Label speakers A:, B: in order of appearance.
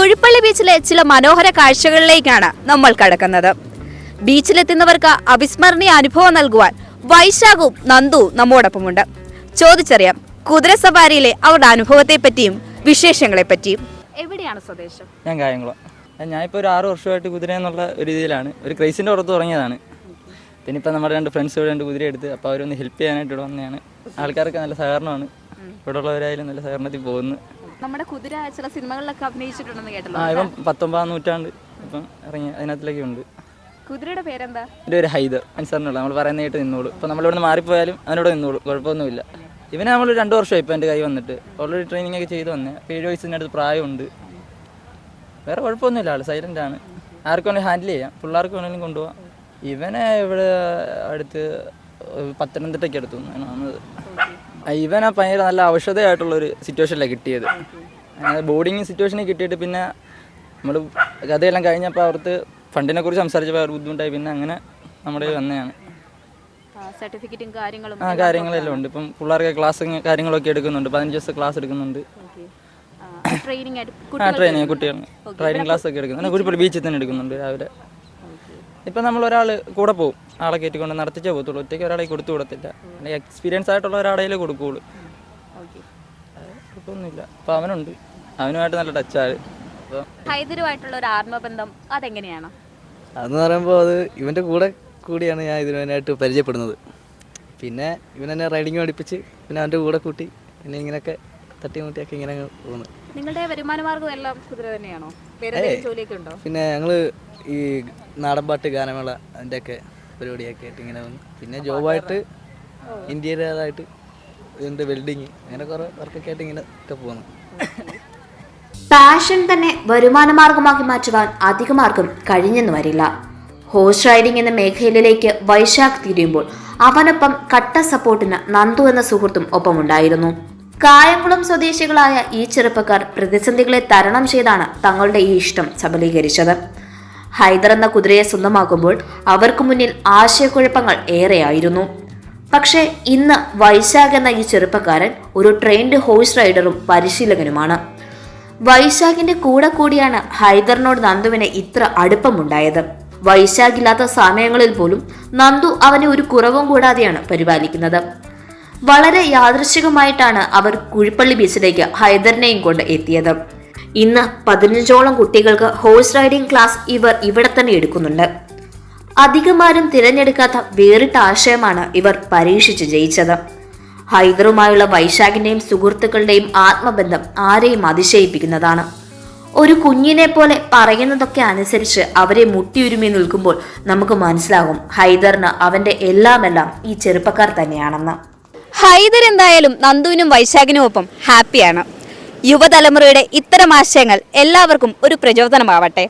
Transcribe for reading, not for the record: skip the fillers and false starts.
A: കുഴിപ്പള്ളി ബീച്ചിലെ ചില മനോഹര കാഴ്ചകളിലേക്കാണ് നമ്മൾ കടക്കുന്നത്. ബീച്ചിലെത്തുന്നവർക്ക് അവിസ്മരണീയ അനുഭവം നൽകുവാൻ വൈശാഖും നന്ദുവും നമ്മോടൊപ്പമുണ്ട്. ചോദിച്ചറിയാം കുതിര സവാരിയിലെ അവരുടെ അനുഭവത്തെ പറ്റിയും വിശേഷങ്ങളെ പറ്റിയും. എവിടെയാണ് സ്വദേശം?
B: ഞാൻ കായംകുളം. ഞാനിപ്പോൾ ഒരു 6 വർഷമായിട്ട് കുതിര എന്നുള്ള ഒരു രീതിയിലാണ്, ഒരു ക്രൈസിൻ്റെ പുറത്ത് തുടങ്ങിയതാണ്. പിന്നെ ഇപ്പം നമ്മുടെ 2 ഫ്രണ്ട്സ് ഇവിടെ 2 കുതിര എടുത്ത്, അപ്പോൾ അവരൊന്ന് ഹെൽപ്പ് ചെയ്യാനായിട്ട് ഇവിടെ വന്നതാണ്. ആൾക്കാർക്ക് നല്ല സഹകരണമാണ്, ഇവിടെ ഉള്ളവരായാലും നല്ല സഹകരണത്തിൽ പോകുന്നു.
A: നമ്മുടെ കുതിര ചില സിനിമകളിലൊക്കെ അഭിനയിച്ചിട്ടുണ്ടെന്ന് കേട്ടല്ലോ.
B: ഇപ്പം 19-ാം നൂറ്റാണ്ട് ഇപ്പം ഇറങ്ങി അതിനകത്തിലൊക്കെ ഉണ്ട്.
A: കുതിരയുടെ പേരെന്താ?
B: എൻ്റെ ഒരു ഹൈദർ അനുസരണമുള്ള, നമ്മൾ പറയുന്നതായിട്ട് നിന്നോളൂ. ഇപ്പം നമ്മളിവിടെ മാറിപ്പോയാലും അതിനോട് നിന്നോളൂ, കുഴപ്പമൊന്നുമില്ല. ഇവനെ നമ്മൾ 2 വർഷമായി ഇപ്പോൾ എൻ്റെ കൈ വന്നിട്ട്, ഓൾറെഡി ട്രെയിനിങ് ഒക്കെ ചെയ്ത് വന്നേ. അപ്പോൾ 7 വയസ്സിനടുത്ത് പ്രായമുണ്ട്. വേറെ കുഴപ്പമൊന്നുമില്ല, ആൾ സൈലൻ്റ് ആണ്. ആർക്കും വേണമെങ്കിൽ ഹാൻഡിൽ ചെയ്യാം, പിള്ളേർക്ക് വേണമെങ്കിലും കൊണ്ടുപോകാം. ഇവനെ ഇവിടെ അടുത്ത് പത്തനംതിട്ടയ്ക്ക് അടുത്ത് വന്നത്. ഇവനെ ഭയങ്കര നല്ല ഔഷധമായിട്ടുള്ളൊരു സിറ്റുവേഷനിലാണ് കിട്ടിയത്. ബോർഡിങ് സിറ്റുവേഷനിൽ കിട്ടിയിട്ട് പിന്നെ നമ്മൾ കഥയെല്ലാം കഴിഞ്ഞപ്പോൾ അവർക്ക് ഫണ്ടിനെ കുറിച്ച് സംസാരിച്ചപ്പോൾ അവർ ബുദ്ധിമുട്ടായി. പിന്നെ അങ്ങനെ നമ്മുടെ വന്നതാണ്.
A: സർട്ടിഫിക്കറ്റും
B: കാര്യങ്ങളെല്ലാം ഉണ്ട്. ഇപ്പം പിള്ളേർക്ക് ക്ലാസ്സും കാര്യങ്ങളൊക്കെ എടുക്കുന്നുണ്ട്. 15 ദിവസം ക്ലാസ് എടുക്കുന്നുണ്ട്.
A: ട്രെയിനിങ്
B: കുട്ടികൾ ട്രെയിനിങ് ക്ലാസ് ഒക്കെ എടുക്കുന്നുണ്ട്. കുഴിപ്പള്ളി ബീച്ചിൽ തന്നെ എടുക്കുന്നുണ്ട് രാവിലെ. ഇപ്പം നമ്മൾ ഒരാൾ കൂടെ പോകും, ആളെ കയറ്റിക്കൊണ്ട് നടത്തിച്ചേ പോകത്തുള്ളൂ. ഒറ്റയ്ക്ക് ഒരാളെ കൊടുത്തു കൊടുത്തില്ല, അല്ലെങ്കിൽ എക്സ്പീരിയൻസ് ആയിട്ടുള്ള ഒരാളെ കൊടുക്കുകയുള്ളൂ. കുഴപ്പമൊന്നുമില്ല. അപ്പോൾ അവനുണ്ട്, അവനുമായിട്ട് നല്ല ടച്ചാണ്. അപ്പോൾ
A: ഹൈദരുമായിട്ടുള്ള ഒരു ആത്മബന്ധം അതെങ്ങനെയാണ്?
C: അതെന്ന് പറയുമ്പോൾ അത് ഇവൻ്റെ കൂടിയാണ് ഞാൻ ഇതിനായിട്ട് പരിചയപ്പെടുന്നത്. പിന്നെ ഇവനെന്നെ റൈഡിങ് പഠിപ്പിച്ച് പിന്നെ അവൻ്റെ കൂടെ കൂട്ടി പിന്നെ ഇങ്ങനെയൊക്കെ തട്ടിമുട്ടിയൊക്കെ ഇങ്ങനെ പോകുന്നു.
A: നിങ്ങളുടെ വരുമാനമാർഗ്ഗം എല്ലാം കുതിര തന്നെയാണോ? ജോലിയൊക്കെ ഉണ്ടോ?
C: പിന്നെ ഞങ്ങൾ ഈ നാടൻപാട്ട് ഗാനമേള അതിൻ്റെയൊക്കെ പരിപാടിയൊക്കെ ആയിട്ട് ഇങ്ങനെ വന്നു. പിന്നെ ജോബായിട്ട് ഇന്ത്യയിലേതായിട്ട് ഇതിൻ്റെ വെൽഡിങ് അങ്ങനെ കുറേ വർക്കൊക്കെ ആയിട്ട് ഇങ്ങനെ ഒക്കെ പോകുന്നു.
D: പാഷൻ തന്നെ വരുമാനമാർഗമാക്കി മാറ്റുവാൻ അധികമാർക്കും കഴിഞ്ഞെന്ന് വരില്ല. ഹോഴ്സ് റൈഡിംഗ് എന്ന മേഖലയിലേക്ക് വൈശാഖ് തിരിയുമ്പോൾ അവനൊപ്പം കട്ട സപ്പോർട്ടിന് നന്ദു എന്ന സുഹൃത്തും ഒപ്പമുണ്ടായിരുന്നു. കായംകുളം സ്വദേശികളായ ഈ ചെറുപ്പക്കാർ പ്രതിസന്ധികളെ തരണം ചെയ്താണ് തങ്ങളുടെ ഈ ഇഷ്ടം സബലീകരിച്ചത്. ഹൈദർ എന്ന കുതിരയെ സ്വന്തമാക്കുമ്പോൾ അവർക്ക് മുന്നിൽ ആശയക്കുഴപ്പങ്ങൾ ഏറെയായിരുന്നു. പക്ഷേ ഇന്ന് വൈശാഖ് എന്ന ഈ ചെറുപ്പക്കാരൻ ഒരു ട്രെയിൻഡ് ഹോഴ്സ് റൈഡറും പരിശീലകനുമാണ്. വൈശാഖിന്റെ കൂടെ കൂടിയാണ് ഹൈദറിനോട് നന്ദുവിന് ഇത്ര അടുപ്പമുണ്ടായത്. വൈശാഖ് ഇല്ലാത്ത സമയങ്ങളിൽ പോലും നന്ദു അവനെ ഒരു കുറവും കൂടാതെയാണ് പരിപാലിക്കുന്നത്. വളരെ യാദൃശ്ചികമായിട്ടാണ് അവർ കുഴിപ്പള്ളി ബീച്ചിലേക്ക് ഹൈദറിനെയും കൊണ്ട് എത്തിയത്. ഇന്ന് 15ഓളം കുട്ടികൾക്ക് ഹോഴ്സ് റൈഡിംഗ് ക്ലാസ് ഇവർ ഇവിടെ തന്നെ എടുക്കുന്നുണ്ട്. അധികമാരും തിരഞ്ഞെടുക്കാത്ത വേറിട്ട ആശയമാണ് ഇവർ പരീക്ഷിച്ച് ജയിച്ചത്. ഹൈദറുമായുള്ള വൈശാഖിന്റെയും സുഹൃത്തുക്കളുടെയും ആത്മബന്ധം ആരെയും അതിശയിപ്പിക്കുന്നതാണ്. ഒരു കുഞ്ഞിനെ പോലെ പറയുന്നതൊക്കെ അനുസരിച്ച് അവരെ മുട്ടിയുരുമി നിൽക്കുമ്പോൾ നമുക്ക് മനസ്സിലാകും ഹൈദറിന് അവന്റെ എല്ലാമെല്ലാം ഈ ചെറുപ്പക്കാർ തന്നെയാണെന്ന്.
A: ഹൈദർ എന്തായാലും നന്ദുവിനും വൈശാഖിനും ഒപ്പം ഹാപ്പിയാണ്. യുവതലമുറയുടെ ഇത്തരം ആശയങ്ങൾ എല്ലാവർക്കും ഒരു പ്രചോദനമാവട്ടെ.